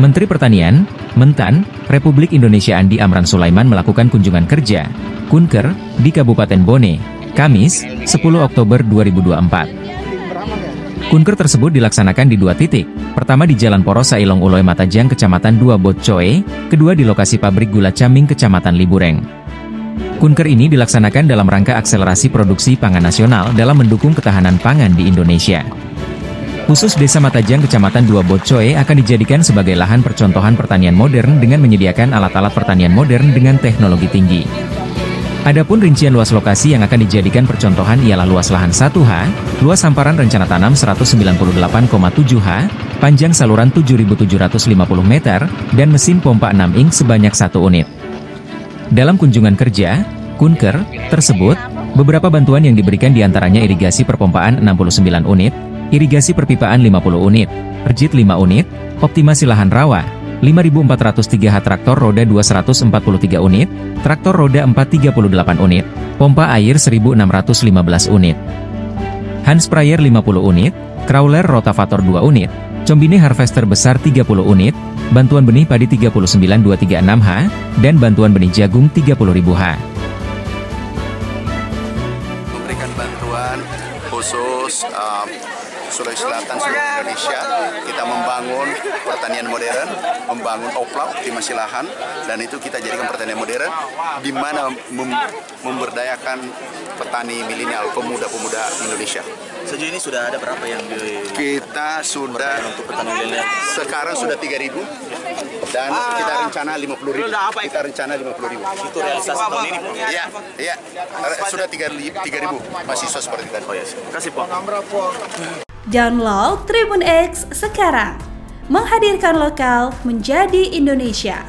Menteri Pertanian, Mentan, Republik Indonesia Andi Amran Sulaiman melakukan kunjungan kerja, Kunker, di Kabupaten Bone, Kamis, 10 Oktober 2024. Kunker tersebut dilaksanakan di dua titik, pertama di Jalan Porosa Ilong Uloy Matajang Kecamatan 2 Botcoe, kedua di lokasi pabrik gula Caming Kecamatan Libureng. Kunker ini dilaksanakan dalam rangka akselerasi produksi pangan nasional dalam mendukung ketahanan pangan di Indonesia. Khusus Desa Matajang Kecamatan 2 Botcoe akan dijadikan sebagai lahan percontohan pertanian modern dengan menyediakan alat-alat pertanian modern dengan teknologi tinggi. Adapun rincian luas lokasi yang akan dijadikan percontohan ialah luas lahan 1 ha, luas hamparan rencana tanam 198,7 ha, panjang saluran 7.750 meter, dan mesin pompa 6 ink sebanyak 1 unit. Dalam kunjungan kerja, Kunker, tersebut, beberapa bantuan yang diberikan diantaranya irigasi perpompaan 69 unit, irigasi perpipaan 50 unit, perjit 5 unit, optimasi lahan rawa, 5.403 ha traktor roda 243 unit, traktor roda 438 unit, pompa air 1.615 unit, hand sprayer 50 unit, crawler rotavator 2 unit, combine harvester besar 30 unit, bantuan benih padi 39.236 ha, dan bantuan benih jagung 30.000 ha. Memberikan bantuan khusus Sulawesi Selatan, seluruh Indonesia, kita membangun pertanian modern, membangun opla, optimasi lahan, dan itu kita jadikan pertanian modern, di mana memberdayakan petani milenial, pemuda-pemuda Indonesia. Sejauh ini sudah ada berapa yang kita sudah untuk petani milenial? Sekarang sudah 3.000 dan kita rencana 50.000. Kita rencana 50.000. Itu realisasi tahun ini, Pak? Iya. Sudah 3.000 mahasiswa seperti tadi. Oh ya, terima kasih, Pak. Download Tribun X sekarang, menghadirkan lokal menjadi Indonesia.